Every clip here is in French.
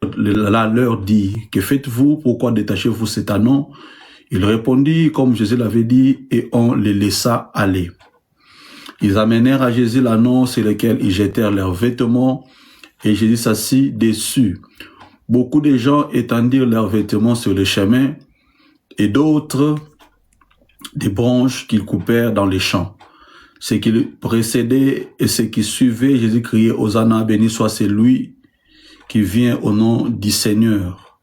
leur dit, que faites-vous, pourquoi détachez-vous cet anon? Il répondit, comme Jésus l'avait dit, et on les laissa aller. Ils amenèrent à Jésus l'anon sur lequel ils jetèrent leurs vêtements, et Jésus s'assit dessus. Beaucoup de gens étendirent leurs vêtements sur le chemin, et d'autres des branches qu'ils coupèrent dans les champs. Ce qui précédait et ce qui suivait, Jésus criait, Hosanna, béni soit celui qui vient au nom du Seigneur.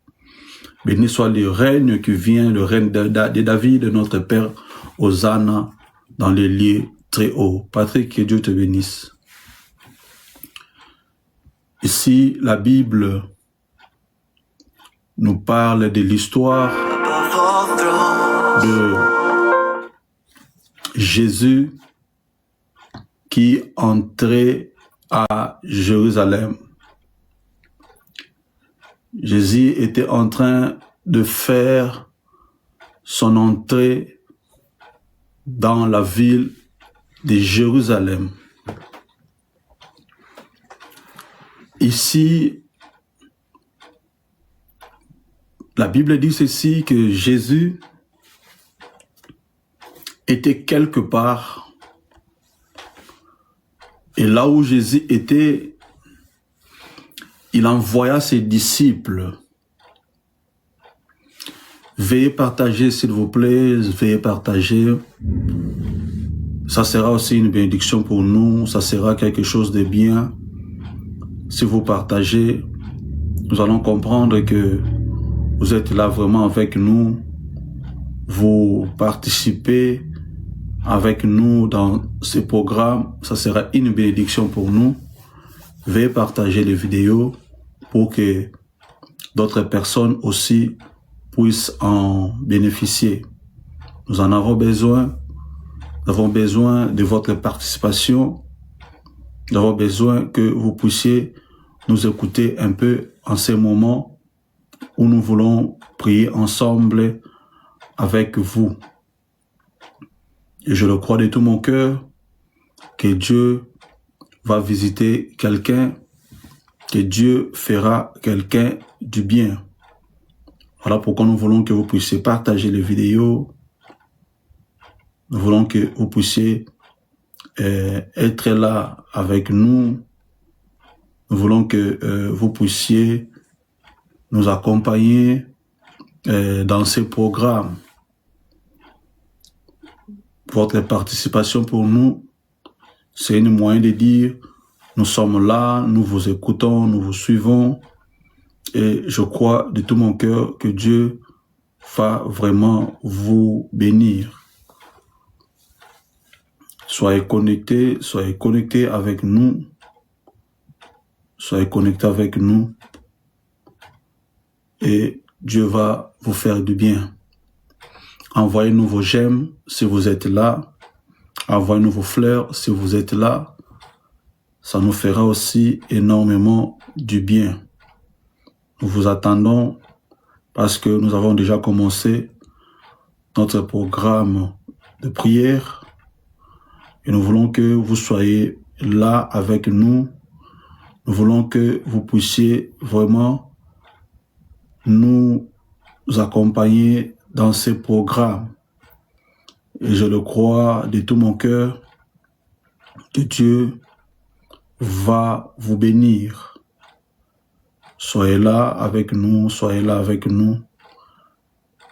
Béni soit le règne qui vient, le règne de David, de notre Père, Hosanna, dans les lieux très hauts. Patrick, que Dieu te bénisse. Ici, la Bible nous parle de l'histoire de Jésus qui entrait à Jérusalem. Jésus était en train de faire son entrée dans la ville de Jérusalem. Ici, la Bible dit ceci, que Jésus était quelque part. Et là où Jésus était, il envoya ses disciples. Veuillez partager, s'il vous plaît, veuillez partager. Ça sera aussi une bénédiction pour nous, ça sera quelque chose de bien. Si vous partagez, nous allons comprendre que vous êtes là vraiment avec nous. Vous participez avec nous dans ce programme, ça sera une bénédiction pour nous. Veuillez partager les vidéos pour que d'autres personnes aussi puissent en bénéficier. Nous en avons besoin. Nous avons besoin de votre participation. Nous avons besoin que vous puissiez nous écouter un peu en ces moments où nous voulons prier ensemble avec vous. Et je le crois de tout mon cœur que Dieu va visiter quelqu'un, que Dieu fera quelqu'un du bien. Voilà pourquoi nous voulons que vous puissiez partager les vidéos. Nous voulons que vous puissiez être là avec nous. Nous voulons que vous puissiez nous accompagner dans ces programmes. Votre participation pour nous, c'est un moyen de dire, nous sommes là, nous vous écoutons, nous vous suivons. Et je crois de tout mon cœur que Dieu va vraiment vous bénir. Soyez connectés avec nous. Soyez connectés avec nous. Et Dieu va vous faire du bien. Envoyez-nous vos j'aime si vous êtes là. Envoyez-nous vos fleurs si vous êtes là. Ça nous fera aussi énormément du bien. Nous vous attendons parce que nous avons déjà commencé notre programme de prière. Et nous voulons que vous soyez là avec nous. Nous voulons que vous puissiez vraiment nous accompagner dans ces programmes. Et je le crois de tout mon cœur que Dieu va vous bénir. Soyez là avec nous, soyez là avec nous.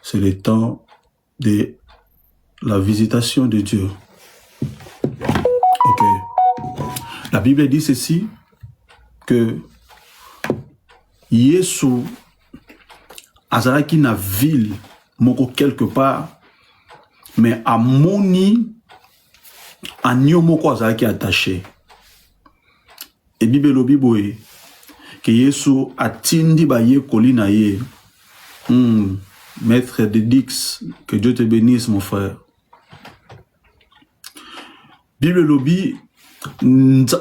C'est le temps de la visitation de Dieu. Ok. La Bible dit ceci, que Yesu azalaki na ville moko quelque part, mais amoni agneau moko azalaki attaché. Et Bible lobi boye que Yesu atindi ba ye kolina ye. Maître de Dix, que Dieu te bénisse mon frère. Bible lobi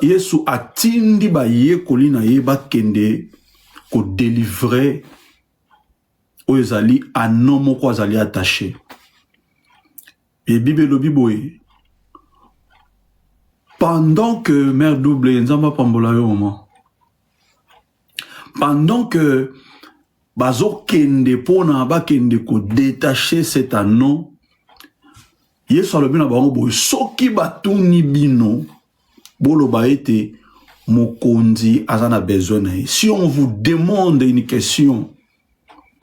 Yesu atindi ba ye kolina ye ba kende ko délivrer Ozali anon moko azali attaché. Et Bible lobi boye. Pendant que Mère Double Nzamba Pambola yo moment. pendant que bazo kende pona ba kende ko détacher cet anneau, yeso le bina bango boy soki batuni bino bolo ba ete mokonzi azana besoin na ye. Si on vous demande une question,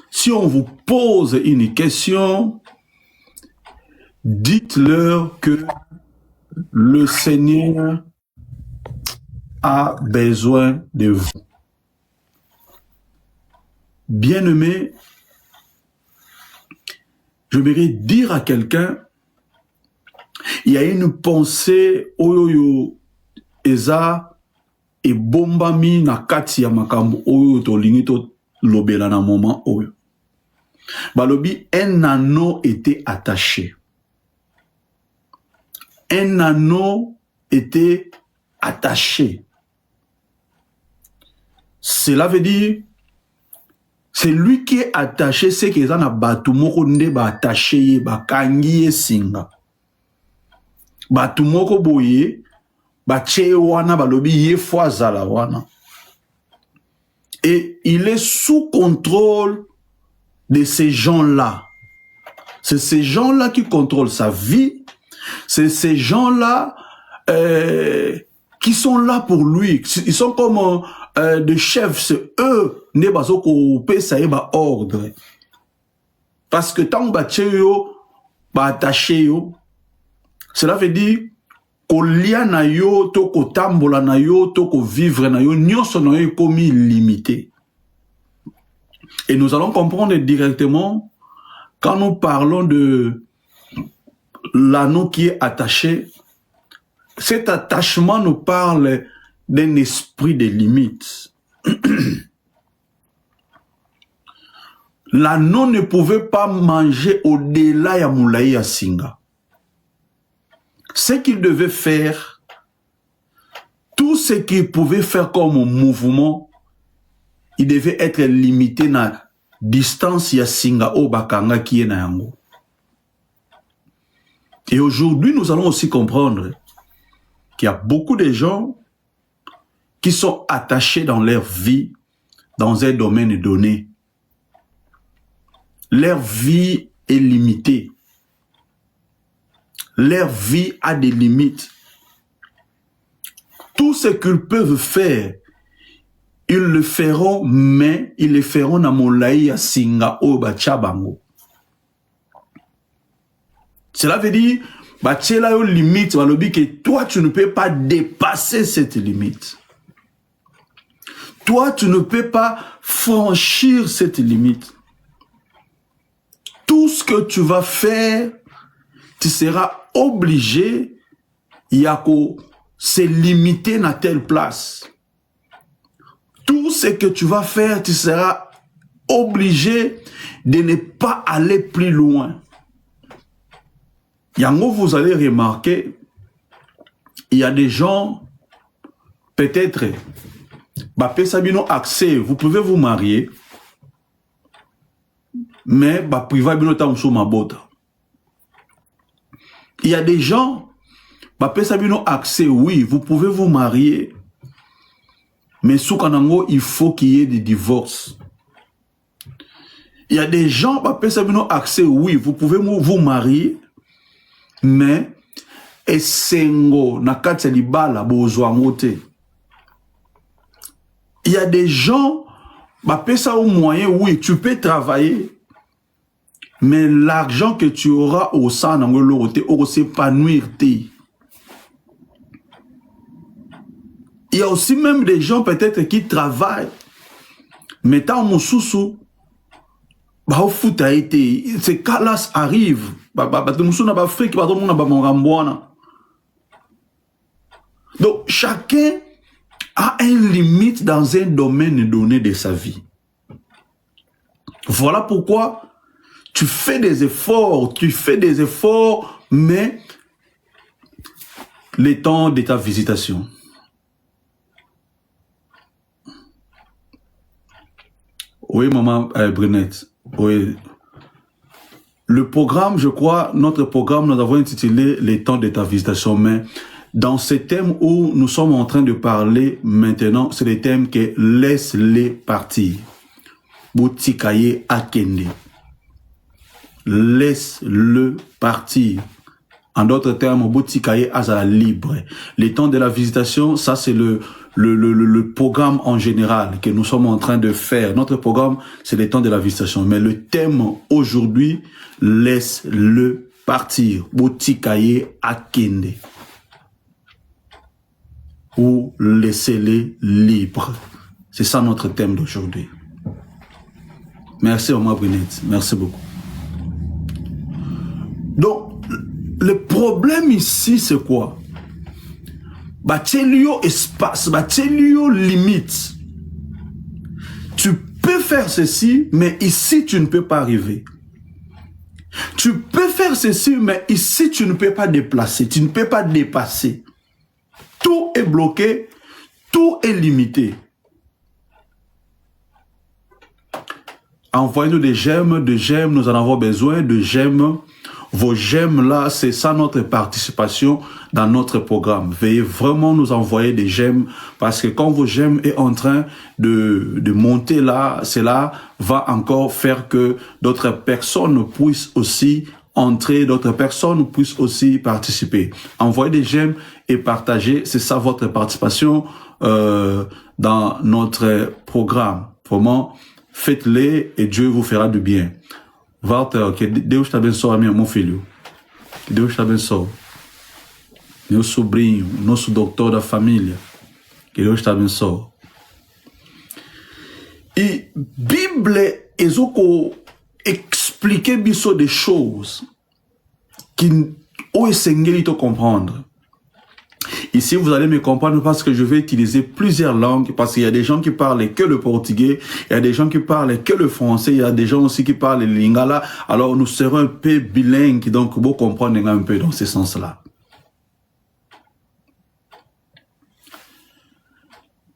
si on vous pose une question, dites-leur que le Seigneur a besoin de vous. Bien-aimé, je voudrais dire à quelqu'un, il y a une pensée oyo eza et bombami na kati ya makambo oyo tolingi to lobela na moment oyo. Balobi, un anneau était attaché. Un anneau était attaché. Cela veut dire, c'est lui qui est attaché, c'est qu'ils ont batu moko nde ba attaché, ba kangi singa. Batu moko boye, ba che wana balobi ye fois zala wana. Et il est sous contrôle de ces gens-là. C'est ces gens-là qui contrôlent sa vie. C'est ces gens-là qui sont là pour lui. Ils sont comme des chefs. C'est eux ne baso ko pesa e ba ordre. Parce que tant ba yo ba attaché yo, cela veut dire ko lia na yo, to ko tambola na yo, to ko vivre na yo, nyonso na yo komi limité. Et nous allons comprendre directement quand nous parlons de l'anneau qui est attaché. Cet attachement nous parle d'un esprit de limite. L'anneau ne pouvait pas manger au-delà ya moulaï ya singa. Ce qu'il devait faire, tout ce qu'il pouvait faire comme mouvement, il devait être limité na distance ya singa o bakanga qui est na yango. Et aujourd'hui, nous allons aussi comprendre qu'il y a beaucoup de gens qui sont attachés dans leur vie, dans un domaine donné. Leur vie est limitée. Leur vie a des limites. Tout ce qu'ils peuvent faire, ils le feront, mais ils le feront dans Molaïa Singa Oba Chabango. Cela veut dire, Bachela yo limite, que toi tu ne peux pas dépasser cette limite. Toi tu ne peux pas franchir cette limite. Tout ce que tu vas faire, tu seras obligé, Yako, se limiter dans telle place. Tout ce que tu vas faire, tu seras obligé de ne pas aller plus loin. Yango, vous allez remarquer, il y a des gens, peut-être, Bapé Sabino accès, vous pouvez vous marier, mais Bapé Bino Tamsou Mabota. Il y a des gens, Bapé Sabino accès, oui, vous pouvez vous marier, mais sous Kanango, il faut qu'il y ait des divorces. Il y a des gens, Bapé Sabino accès, oui, vous pouvez vous marier, mais esengo nakati ya libala bozwango te. Il y a des gens bapesa au moyen, oui, tu peux travailler, mais l'argent que tu auras au sein d'angolo te au s'épanouir te. Il y a aussi même des gens peut-être qui travaillent, mais tant mon sous bah au foot a été, ces cas-là arrivent. Donc chacun a une limite dans un domaine donné de sa vie. Voilà pourquoi tu fais des efforts, mais le temps de ta visitation. Oui, maman Brunette. Oui. Le programme, je crois, notre programme, nous avons intitulé les temps de ta visitation. Mais dans ces thèmes où nous sommes en train de parler maintenant, c'est des thèmes que laisse-les partir. Boutikaye akende. Laisse-le partir. En d'autres termes, Boutikaye azala libre. Les temps de la visitation, ça c'est le programme en général que nous sommes en train de faire. Notre programme, c'est les temps de la visitation. Mais le thème aujourd'hui, laisse-le partir. Boutikaye akende. Ou laissez-les libres. C'est ça notre thème d'aujourd'hui. Merci Omar Brunette. Merci beaucoup. Donc, le problème ici, c'est quoi? Batelio espace, batelio limite. Tu peux faire ceci, mais ici, tu ne peux pas arriver. Tu peux faire ceci, mais ici, tu ne peux pas déplacer. Tu ne peux pas dépasser. Tout est bloqué, tout est limité. Envoyez-nous des j'aime, nous en avons besoin, de j'aime. Vos j'aime là, c'est ça notre participation dans notre programme. Veuillez vraiment nous envoyer des j'aime parce que quand vos j'aime est en train de monter là, cela va encore faire que d'autres personnes puissent aussi entrer, d'autres personnes puissent aussi participer. Envoyez des j'aime et partagez, c'est ça votre participation dans notre programme. Vraiment, faites-les et Dieu vous fera du bien. Walter, que Deus te abençoe, meu filho. Que Deus te abençoe. Meu sobrinho, nosso doutor da família. Que Deus te abençoe. E Bible ezoko expliquer biso des choses qui ou esengeli to comprendre. Ici, vous allez me comprendre parce que je vais utiliser plusieurs langues, parce qu'il y a des gens qui parlent que le portugais, il y a des gens qui parlent que le français, il y a des gens aussi qui parlent le lingala. Alors, nous serons un peu bilingues, donc vous comprenez un peu dans ce sens-là.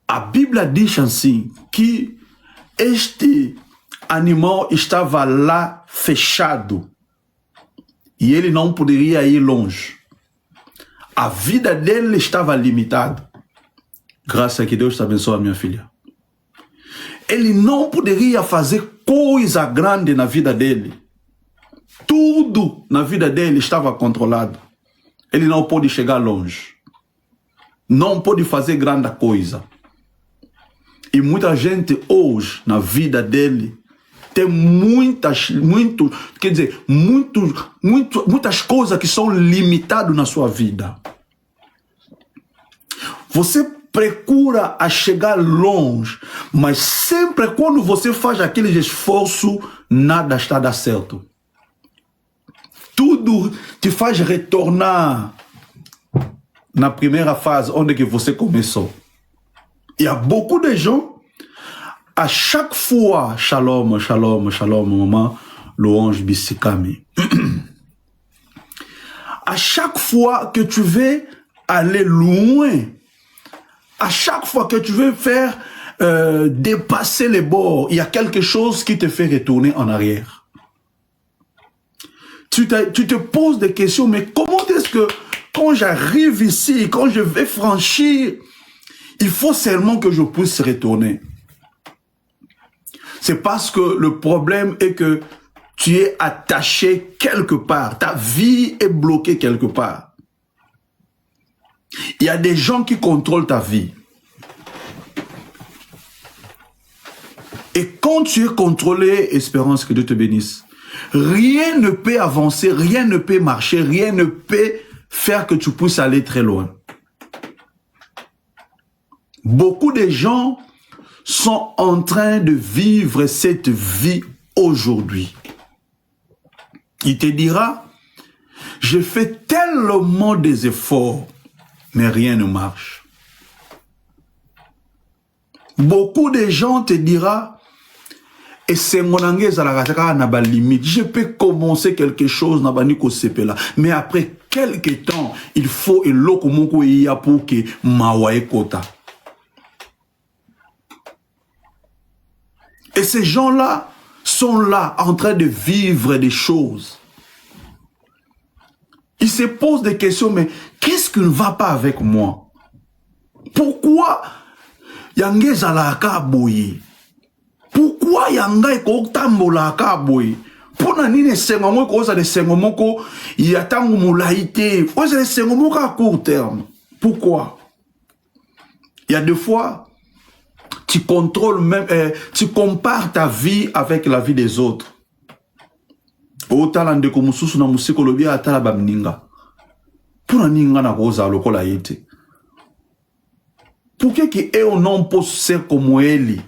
A Bible dit ainsi que este animal estava lá fechado e ele não poderia ir longe. A vida dele estava limitada. Graças a que Deus te abençoe, minha filha. Ele não poderia fazer coisa grande na vida dele. Tudo na vida dele estava controlado. Ele não pode chegar longe. Não pode fazer grande coisa. E muita gente hoje, na vida dele, tem muitas coisas que são limitadas na sua vida. Você procura a chegar longe, mas sempre quando você faz aquele esforço, nada está dando certo. Tudo te faz retornar na primeira fase onde que você começou. Il y a beaucoup de gens, à chaque fois, shalom, shalom, shalom, maman, louange Bissikami. À chaque fois que tu veux aller loin, à chaque fois que tu veux faire dépasser les bords, il y a quelque chose qui te fait retourner en arrière. Tu te poses des questions, mais comment est-ce que quand j'arrive ici, quand je vais franchir, il faut seulement que je puisse retourner. C'est parce que le problème est que tu es attaché quelque part. Ta vie est bloquée quelque part. Il y a des gens qui contrôlent ta vie. Et quand tu es contrôlé, espérance que Dieu te bénisse, rien ne peut avancer, rien ne peut marcher, rien ne peut faire que tu puisses aller très loin. Beaucoup de gens sont en train de vivre cette vie aujourd'hui. Il te dira, je fais tellement des efforts, mais rien ne marche. Beaucoup de gens te dira, et c'est mon anglaise à la limite. Je peux commencer quelque chose, mais après quelques temps, il faut et l'okomoko ya pour que mawae kota. Et ces gens-là sont là en train de vivre des choses. il se pose des questions, mais qu'est-ce qui ne va pas avec moi? Pourquoi yange zalaka boye? Pourquoi yanga ekotambolaka boye? Pona nini sengo moko oza de sengo moko yatangu molaite, oza de sengo moko à court terme. Pourquoi? Il y a des fois tu contrôles même, tu compares ta vie avec la vie des autres. Otala ndeko mususu na musiko lobi atala bamninga. Pona ninga na koza lokola yete. Pour que on non peut ser comme elle.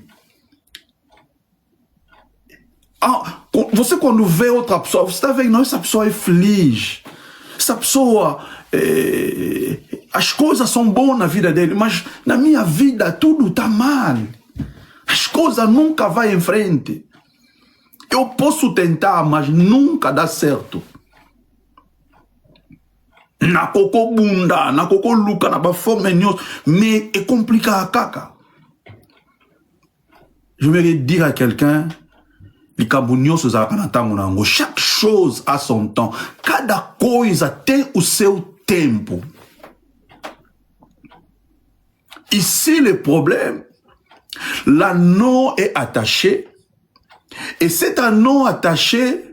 Ah, você quando vê outra pessoa, você está vendo, essa pessoa é feliz. Essa pessoa, as coisas são boas na vida dele, mas na minha vida tudo está mal. As coisas nunca vão em frente. Eu posso tentar, mas nunca dá certo. Na koko bunda, na koko luka, na ba forme nyos, mais é complicado, caca. Je voudrais dire à quelqu'un, chaque chose a son temps. Cada coisa tem o seu tempo. Ici, le problème, l'anneau est attaché. Et cet anneau attaché,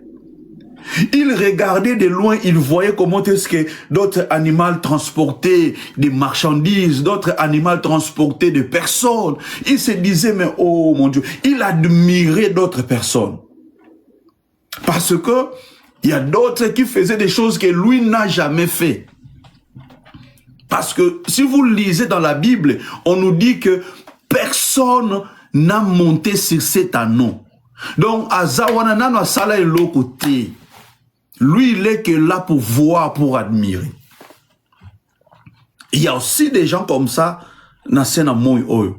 il regardait de loin, il voyait comment est-ce que d'autres animaux transportaient des marchandises, d'autres animaux transportaient des personnes. Il se disait, mais oh mon Dieu, il admirait d'autres personnes. Parce que il y a d'autres qui faisaient des choses que lui n'a jamais fait. Parce que si vous lisez dans la Bible, on nous dit que personne n'a monté sur cet anneau. Donc, Azawana n'a sala et l'autre côté. Lui, il est que là pour voir, pour admirer. Il y a aussi des gens comme ça, dans scène à Moïse.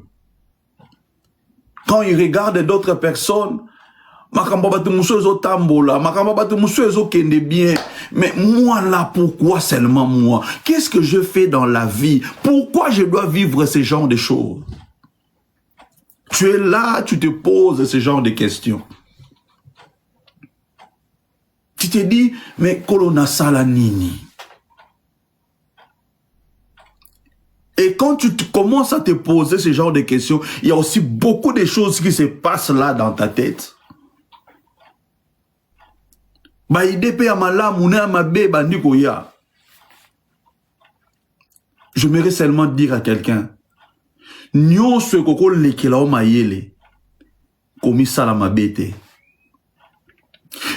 Quand ils regardent d'autres personnes, mais moi là, pourquoi seulement moi? Qu'est-ce que je fais dans la vie? Pourquoi je dois vivre ce genre de choses? Tu es là, tu te poses ce genre de questions. Tu te dis, mais Kolona Salanini. Et quand tu commences à te poser ce genre de questions, il y a aussi beaucoup de choses qui se passent là dans ta tête. J'aimerais seulement dire à quelqu'un, Nyon se koko lekela o mayele komisala mabete.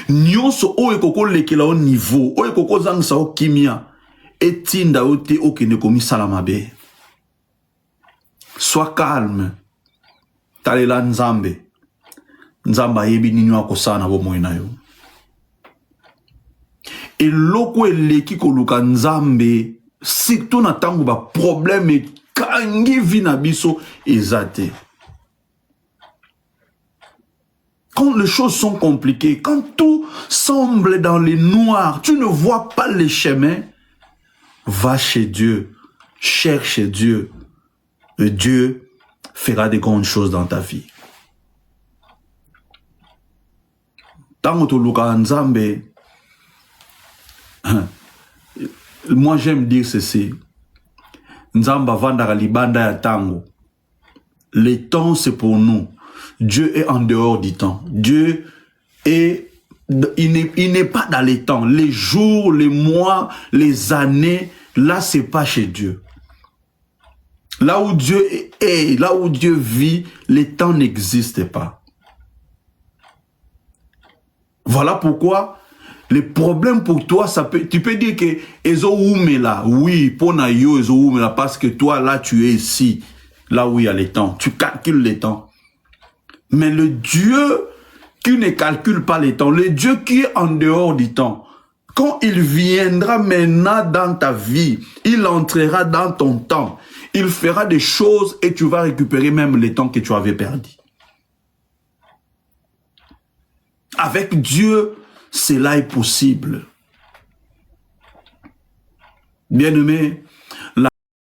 Nyon so o ekoko lekela o niveau, o ekoko zangisa o kimia etinda o te okene komisala mabe. Sois calme. Talela nzambe. Nzamba yebi nini akosana bo moyo na yo. Eloko eleki koluka nzambe surtout na tango ba problème kangi vina biso ezate. Quand les choses sont compliquées, quand tout semble dans le noir, tu ne vois pas les chemins, va chez Dieu, cherche Dieu, et Dieu fera de grandes choses dans ta vie. Tango toluka nzambe, moi j'aime dire ceci. Nzamba vandara libanda ya tango. Le temps c'est pour nous. Dieu est en dehors du temps. Dieu est, il n'est pas dans les temps. Les jours, les mois, les années, là c'est pas chez Dieu. Là où Dieu est, là où Dieu vit, les temps n'existent pas. Voilà pourquoi le problème pour toi, tu peux dire que Ezo Oumela, oui, pona yo Ezo Oumela, parce que toi là tu es ici, là où il y a les temps, tu calcules les temps. Mais le Dieu qui ne calcule pas les temps, le Dieu qui est en dehors du temps, quand il viendra maintenant dans ta vie, il entrera dans ton temps, il fera des choses et tu vas récupérer même les temps que tu avais perdu. Avec Dieu, cela est possible. Bien-aimé,